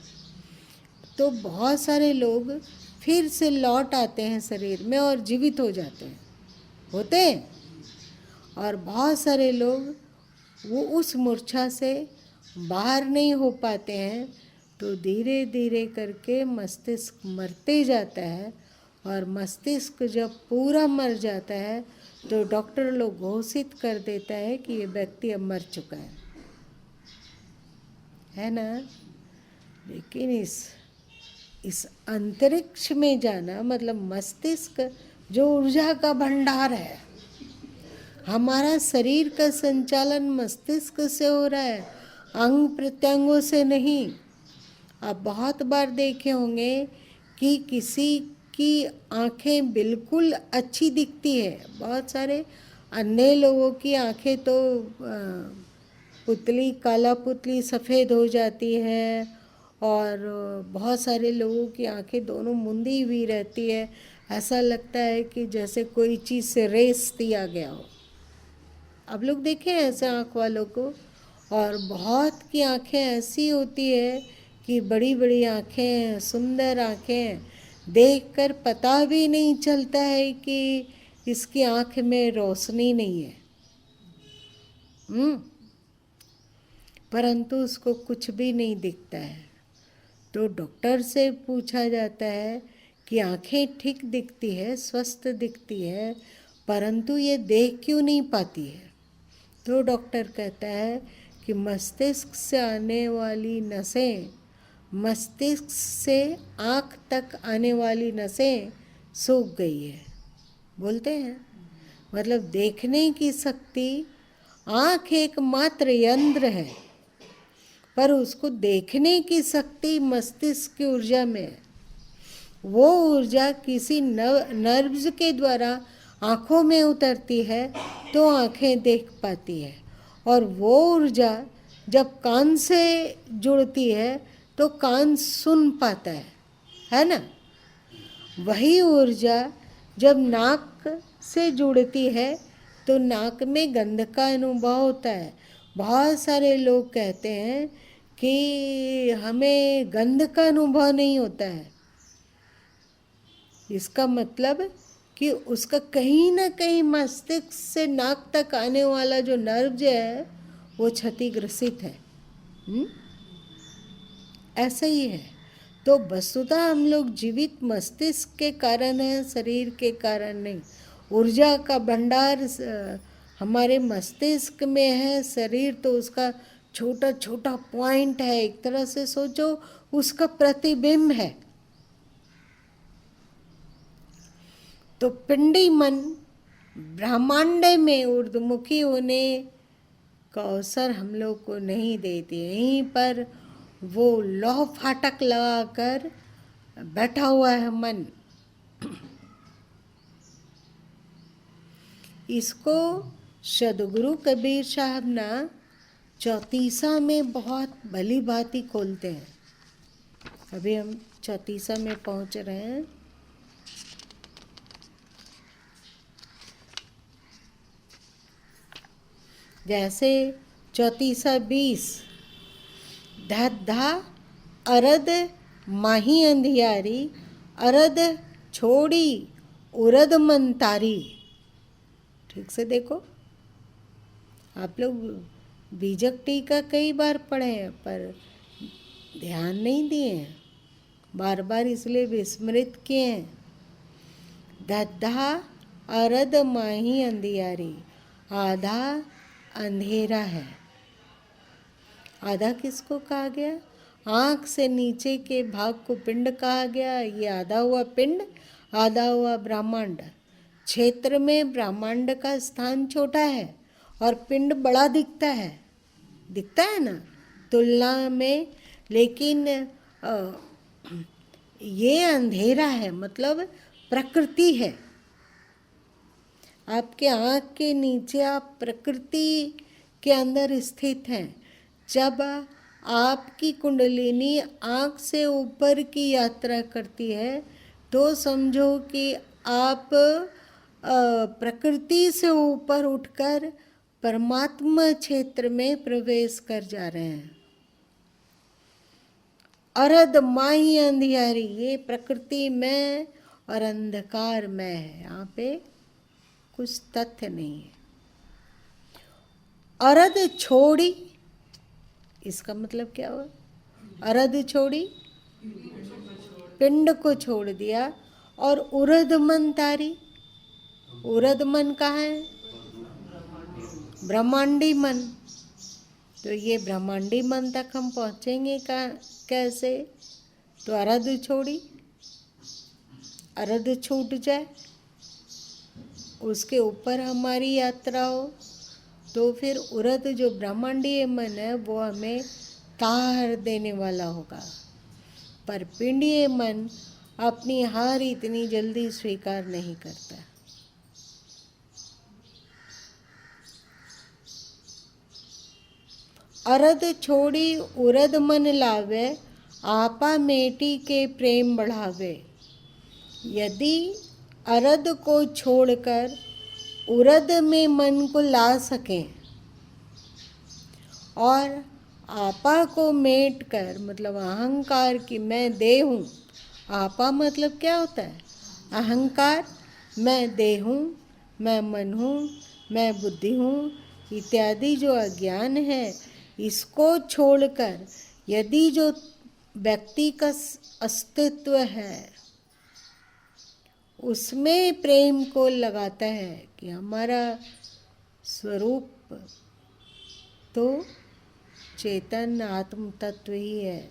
तो बहुत सारे लोग फिर से लौट आते हैं शरीर में और जीवित हो जाते हैं, होते हैं। और बहुत सारे लोग वो उस मूर्छा से बाहर नहीं हो पाते हैं, तो धीरे धीरे करके मस्तिष्क मरते जाता है। और मस्तिष्क जब पूरा मर जाता है तो डॉक्टर लोग घोषित कर देता है कि ये व्यक्ति अब मर चुका है ना। लेकिन इस अंतरिक्ष में जाना, मतलब मस्तिष्क जो ऊर्जा का भंडार है, हमारा शरीर का संचालन मस्तिष्क से हो रहा है, अंग प्रत्यंगों से नहीं। आप बहुत बार देखे होंगे कि किसी की आंखें बिल्कुल अच्छी दिखती है, बहुत सारे अन्य लोगों की आंखें तो पुतली, काला पुतली सफ़ेद हो जाती है, और बहुत सारे लोगों की आंखें दोनों मुंदी हुई रहती है, ऐसा लगता है कि जैसे कोई चीज़ से रेस दिया गया हो। आप लोग देखें ऐसे आँख वालों को। और बहुत की आँखें ऐसी होती है कि बड़ी बड़ी आँखें, सुंदर आँखें, देखकर पता भी नहीं चलता है कि इसकी आँख में रोशनी नहीं है। परंतु उसको कुछ भी नहीं दिखता है। तो डॉक्टर से पूछा जाता है कि आँखें ठीक दिखती है, स्वस्थ दिखती है, परंतु ये देख क्यों नहीं पाती है? तो डॉक्टर कहता है कि मस्तिष्क से आने वाली नसें, मस्तिष्क से आँख तक आने वाली नसें सूख गई है। बोलते हैं मतलब देखने की शक्ति, आँख एकमात्र यंत्र है, पर उसको देखने की शक्ति मस्तिष्क की ऊर्जा में है। वो ऊर्जा किसी नर्व्स के द्वारा आँखों में उतरती है तो आँखें देख पाती है, और वो ऊर्जा जब कान से जुड़ती है तो कान सुन पाता है ना। वही ऊर्जा जब नाक से जुड़ती है तो नाक में गंध का अनुभव होता है। बहुत सारे लोग कहते हैं कि हमें गंध का अनुभव नहीं होता है। इसका मतलब कि उसका कहीं ना कहीं मस्तिष्क से नाक तक आने वाला जो नर्व है वो क्षतिग्रसित है। ऐसा ही है। तो वस्तुतः हम लोग जीवित मस्तिष्क के कारण हैं, शरीर के कारण नहीं। ऊर्जा का भंडार हमारे मस्तिष्क में है, शरीर तो उसका छोटा छोटा पॉइंट है, एक तरह से सोचो उसका प्रतिबिंब है। तो पिंडी मन ब्रह्मांड में ऊर्ध्वमुखी होने का अवसर हम लोग को नहीं देती। यहीं पर वो लौह फाटक लगाकर बैठा हुआ है मन। इसको सदगुरु कबीर साहब ना चौतीसा में बहुत भली भांति खोलते हैं। अभी हम चौतीसा में पहुंच रहे हैं। जैसे चौतीसा 20, धद्धा अरद माही अंधियारी, अरद छोड़ी उरद मंतारी। ठीक से देखो, आप लोग बीजक टीका कई बार पढ़े हैं पर ध्यान नहीं दिए हैं, बार बार इसलिए विस्मृत किए हैं। धद्धा अरद माही अंधियारी, आधा अंधेरा है। आधा किसको कहा गया? आँख से नीचे के भाग को पिंड कहा गया। ये आधा हुआ पिंड, आधा हुआ ब्रह्मांड। क्षेत्र में ब्रह्मांड का स्थान छोटा है और पिंड बड़ा दिखता है ना तुलना में, लेकिन ये अंधेरा है, मतलब प्रकृति है। आपके आँख के नीचे आप प्रकृति के अंदर स्थित हैं। जब आपकी कुंडलिनी आँख से ऊपर की यात्रा करती है तो समझो कि आप प्रकृति से ऊपर उठकर परमात्मा क्षेत्र में प्रवेश कर जा रहे हैं। अरद माही अंधियारी, ये प्रकृति में और अंधकार में है, यहाँ पे कुछ तथ्य नहीं है। अरद छोड़ी, इसका मतलब क्या हुआ? अरद छोड़ी, पिंड को छोड़ दिया। और उरद मन तारी, उरद मन कहाँ है? ब्रह्मांडी मन। तो ये ब्रह्मांडी मन तक हम पहुँचेंगे कैसे? तो अरद छोड़ी, अरद छूट जाए, उसके ऊपर हमारी यात्रा हो, तो फिर उरद जो ब्रह्मांडीय मन है वो हमें तार देने वाला होगा। पर पिंडीय मन अपनी हार इतनी जल्दी स्वीकार नहीं करता। अरद छोड़ी उरद मन लावे, आपा मेटी के प्रेम बढ़ावे। यदि अरद को छोड़कर उरद में मन को ला सकें और आपा को मेट कर, मतलब अहंकार की मैं देह हूँ। आपा मतलब क्या होता है? अहंकार, मैं देह हूँ, मैं मन हूँ, मैं बुद्धि हूँ इत्यादि जो अज्ञान है, इसको छोड़कर यदि जो व्यक्ति का अस्तित्व है उसमें प्रेम को लगाता है कि हमारा स्वरूप तो चेतन आत्म तत्व ही है,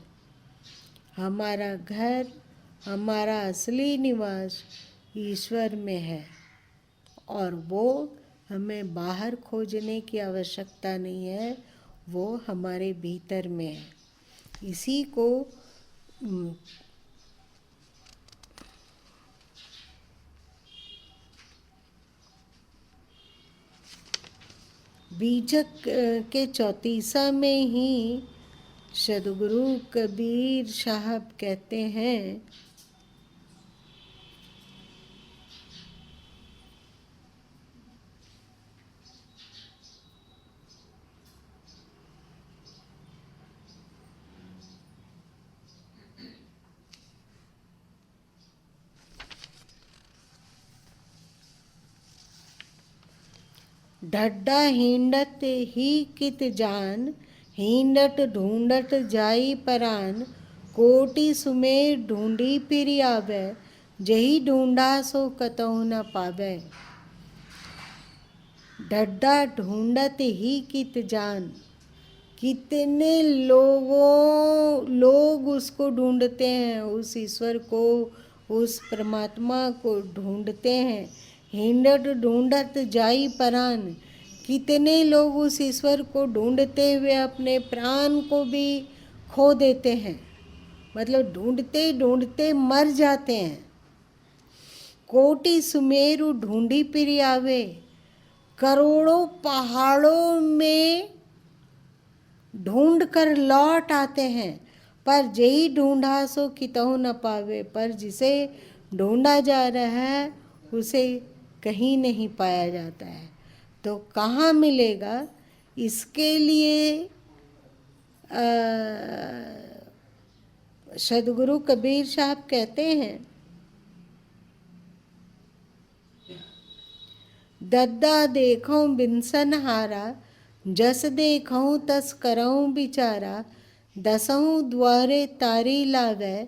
हमारा घर, हमारा असली निवास ईश्वर में है, और वो हमें बाहर खोजने की आवश्यकता नहीं है, वो हमारे भीतर में है। इसी को बीजक के 34 में ही सदगुरु कबीर साहब कहते हैं, ढड्डा हिंडत ही कित जान, हिंडत ढूंढत जाई परान, कोटि सुमेर ढूंढी फिर आवे, जही ढूंढा सो कतहु न पावे। ढड्डा ढूंढत ही कित जान, कितने लोग उसको ढूंढते हैं, उस ईश्वर को, उस परमात्मा को ढूंढते हैं। हिंडत ढूंढत जाई परान, कितने लोग उस ईश्वर को ढूंढते हुए अपने प्राण को भी खो देते हैं, मतलब ढूंढते ढूंढते मर जाते हैं। कोटि सुमेरु ढूंढी फिर आवे, करोड़ों पहाड़ों में ढूंढ कर लौट आते हैं, पर जेही ढूंढा सो कितहु न पावे, पर जिसे ढूंढा जा रहा है उसे कहीं नहीं पाया जाता है। तो कहाँ मिलेगा? इसके लिए सदगुरु कबीर साहब कहते हैं, दद्दा देखूं बिनसन हारा, जस देखूं तस करऊं बिचारा, दसों द्वारे तारी लावे,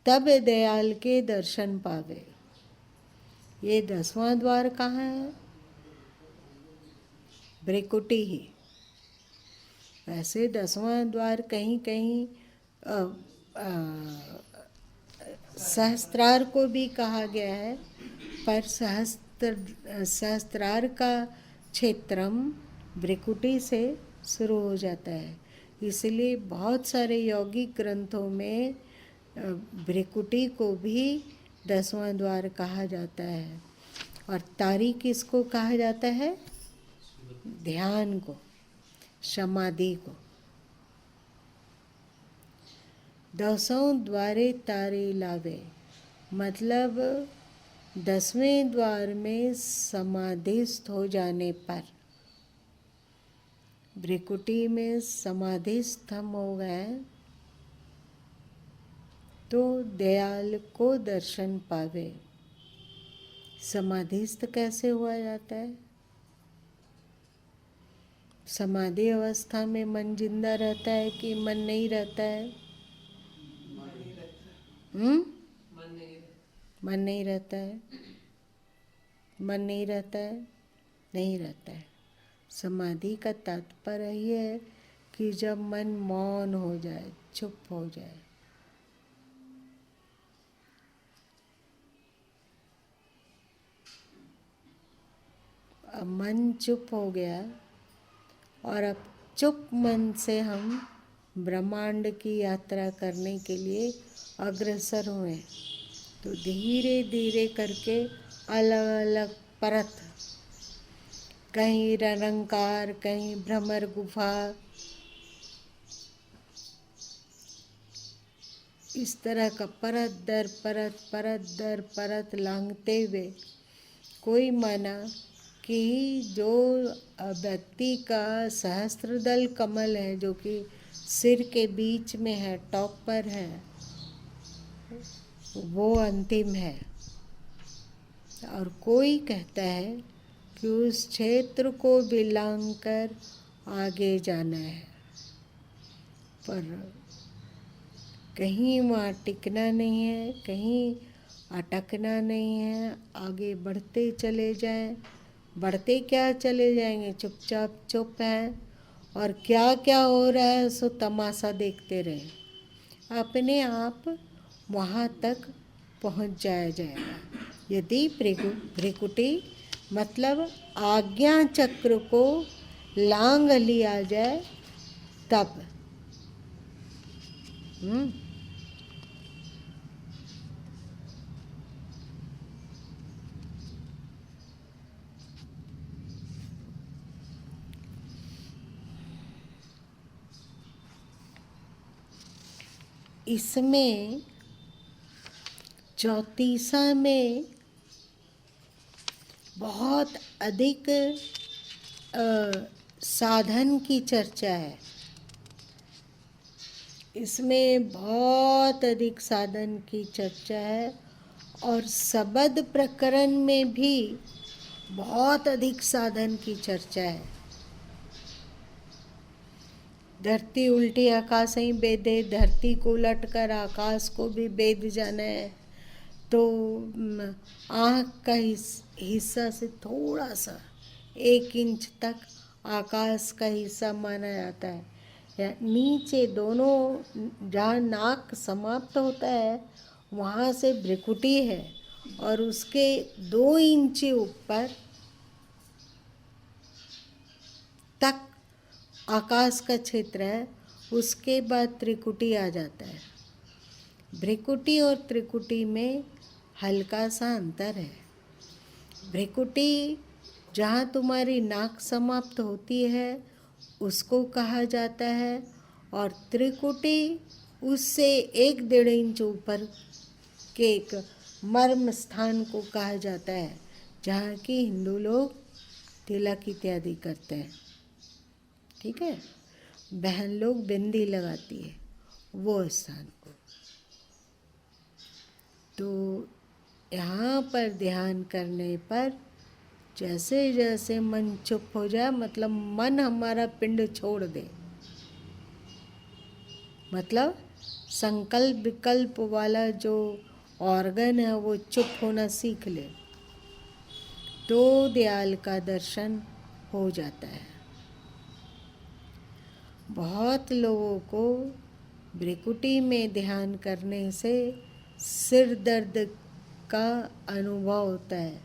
तब दयाल के दर्शन पावे। ये 10वां द्वार कहाँ है? भ्रिकुटी ही। वैसे 10वां द्वार कहीं कहीं सहस्त्रार को भी कहा गया है, पर सहस्त्रार का क्षेत्रम भ्रिकुटी से शुरू हो जाता है, इसलिए बहुत सारे यौगिक ग्रंथों में भ्रिकुटी को भी 10वां द्वार कहा जाता है। और तारी किसको कहा जाता है? ध्यान को, समाधि को। 10 द्वारे तारे लावे, मतलब 10वें द्वार में समाधिस्थ हो जाने पर, भ्रिकुटी में समाधिस्थ हम हो गए तो दयाल को दर्शन पावे। समाधिस्थ कैसे हुआ जाता है? समाधि अवस्था में मन जिंदा रहता है कि मन नहीं रहता है? मन नहीं रहता है। मन नहीं रहता है, नहीं रहता है। समाधि का तात्पर्य ये है कि जब मन मौन हो जाए, चुप हो जाए। अब मन चुप हो गया और अब चुप मन से हम ब्रह्मांड की यात्रा करने के लिए अग्रसर हुए। तो धीरे धीरे करके अलग अलग परत, कहीं निरंकार, कहीं भ्रमर गुफा, इस तरह का परत दर परत लांघते हुए कोई माना कि जो व्यक्ति का सहस्त्रदल कमल है, जो कि सिर के बीच में है, टॉप पर है, वो अंतिम है। और कोई कहता है कि उस क्षेत्र को भी लांघ कर आगे जाना है, पर कहीं वहाँ टिकना नहीं है, कहीं अटकना नहीं है, आगे बढ़ते चले जाएं। बढ़ते क्या चले जाएंगे, चुपचाप चुप है, और क्या क्या हो रहा है सो तमाशा देखते रहें। अपने आप वहाँ तक पहुँच जाया जाएगा। यदि भ्रिकुटी मतलब आज्ञा चक्र को लांघ लिया जाए तब। इसमें 34 में बहुत अधिक साधन की चर्चा है। इसमें बहुत अधिक साधन की चर्चा है, और सबद प्रकरण में भी बहुत अधिक साधन की चर्चा है। धरती उल्टी आकाश ही बेदे, धरती को उलट कर आकाश को भी बेद जाना है, तो आँख का हिस्सा से थोड़ा सा 1 इंच तक आकाश का हिस्सा माना जाता है। या नीचे दोनों जहाँ नाक समाप्त होता है वहाँ से भ्रिकुटी है, और उसके 2 इंच ऊपर तक आकाश का क्षेत्र है। उसके बाद त्रिकुटी आ जाता है। भ्रिकुटी और त्रिकुटी में हल्का सा अंतर है। भ्रिकुटी जहाँ तुम्हारी नाक समाप्त होती है उसको कहा जाता है, और त्रिकुटी उससे 1-1.5 इंच ऊपर के एक मर्म स्थान को कहा जाता है, जहाँ की हिंदू लोग तिलक इत्यादि करते हैं। ठीक है, बहन लोग बिंदी लगाती है वो स्थान को। तो यहाँ पर ध्यान करने पर जैसे जैसे मन चुप हो जाए, मतलब मन हमारा पिंड छोड़ दे, मतलब संकल्प विकल्प वाला जो ऑर्गन है वो चुप होना सीख ले, तो दयाल का दर्शन हो जाता है। बहुत लोगों को भ्रिकुटी में ध्यान करने से सिर दर्द का अनुभव होता है।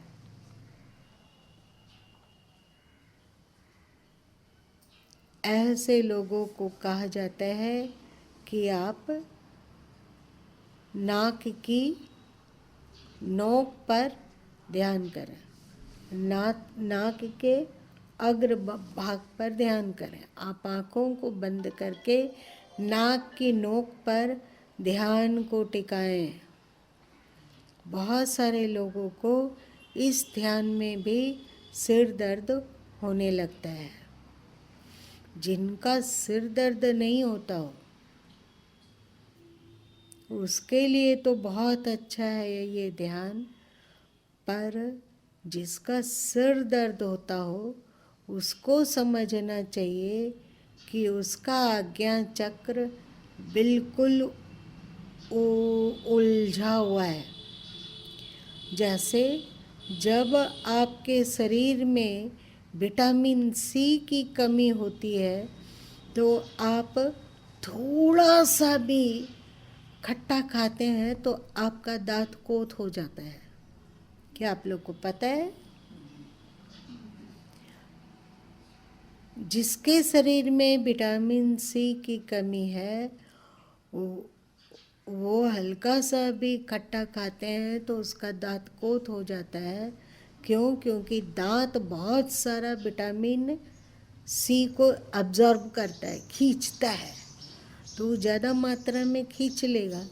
ऐसे लोगों को कहा जाता है कि आप नाक की नोक पर ध्यान करें, नाक के अग्र भाग पर ध्यान करें। आप आँखों को बंद करके नाक की नोक पर ध्यान को टिकाएं। बहुत सारे लोगों को इस ध्यान में भी सिर दर्द होने लगता है। जिनका सिर दर्द नहीं होता हो उसके लिए तो बहुत अच्छा है ये ध्यान, पर जिसका सिर दर्द होता हो उसको समझना चाहिए कि उसका आज्ञा चक्र बिल्कुल उलझा हुआ है। जैसे जब आपके शरीर में विटामिन सी की कमी होती है तो आप थोड़ा सा भी खट्टा खाते हैं तो आपका दांत कोथ हो जाता है। क्या आप लोग को पता है? जिसके शरीर में विटामिन सी की कमी है वो हल्का सा भी खट्टा खाते हैं तो उसका दांत कोथ हो जाता है। क्यों? क्योंकि दांत बहुत सारा विटामिन सी को अब्जॉर्ब करता है, खींचता है। तो ज़्यादा मात्रा में खींच लेगा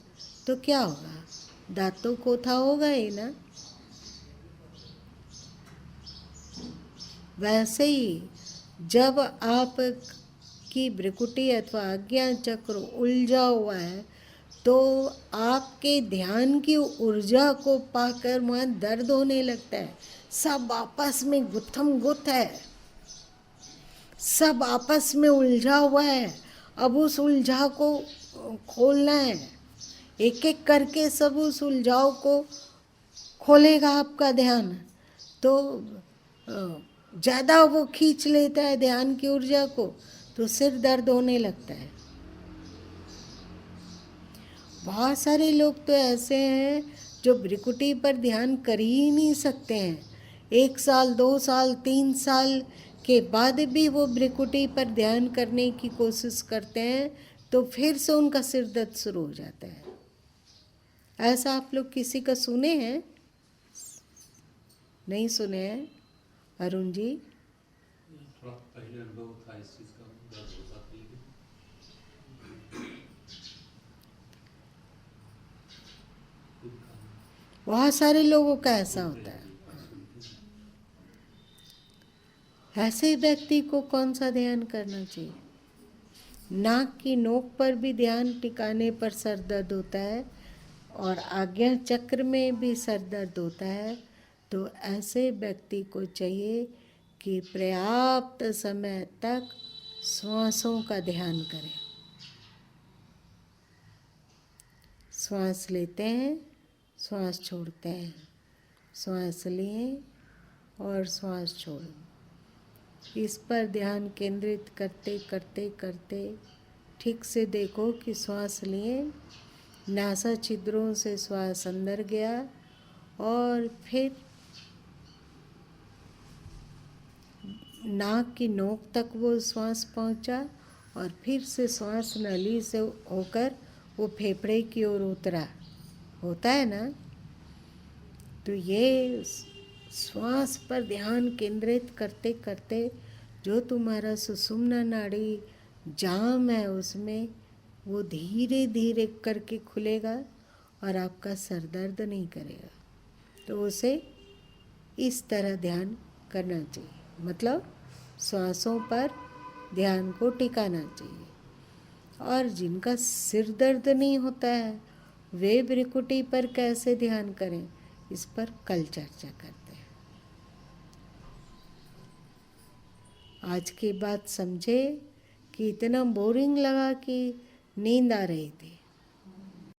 तो क्या होगा? दांत तो कोथा होगा ही ना। वैसे ही जब आप की भ्रिकुटी अथवा आज्ञा चक्र उलझा हुआ है तो आपके ध्यान की ऊर्जा को पाकर वहाँ दर्द होने लगता है। सब आपस में गुत्थम गुत्थ है, सब आपस में उलझा हुआ है। अब उस उलझा को खोलना है, एक एक करके सब उस उलझाव को खोलेगा आपका ध्यान। तो ज़्यादा वो खींच लेता है ध्यान की ऊर्जा को, तो सिर दर्द होने लगता है। बहुत सारे लोग तो ऐसे हैं जो भ्रिकुटी पर ध्यान कर ही नहीं सकते हैं। 1 साल 2 साल 3 साल के बाद भी वो भ्रिकुटी पर ध्यान करने की कोशिश करते हैं तो फिर से उनका सिर दर्द शुरू हो जाता है। ऐसा आप लोग किसी का सुने हैं? नहीं सुने हैं अरुण जी? थोड़ा पहले अनुभव था इस चीज़ का, दर्द होता था लेकिन खुद का बहुत सारे लोगों का ऐसा होता है। ऐसे व्यक्ति को कौन सा ध्यान करना चाहिए? नाक की नोक पर भी ध्यान टिकाने पर सर दर्द होता है और आज्ञा चक्र में भी सर दर्द होता है। तो ऐसे व्यक्ति को चाहिए कि पर्याप्त समय तक श्वासों का ध्यान करें। श्वास लेते हैं, श्वास छोड़ते हैं, श्वास लिए और श्वास छोड़ो। इस पर ध्यान केंद्रित करते करते करते ठीक से देखो कि श्वास लिए, नासा छिद्रों से श्वास अंदर गया और फिर नाक की नोक तक वो श्वास पहुंचा और फिर से श्वास नली से होकर वो फेफड़े की ओर उतरा। होता है ना? तो ये श्वास पर ध्यान केंद्रित करते करते जो तुम्हारा सुषुम्ना नाड़ी जाम है उसमें वो धीरे धीरे करके खुलेगा और आपका सर दर्द नहीं करेगा। तो उसे इस तरह ध्यान करना चाहिए, मतलब श्वासों पर ध्यान को टिकाना चाहिए। और जिनका सिर दर्द नहीं होता है वे भ्रिकुटी पर कैसे ध्यान करें, इस पर कल चर्चा करते हैं। आज की बात समझे कि इतना बोरिंग लगा कि नींद आ रही थी।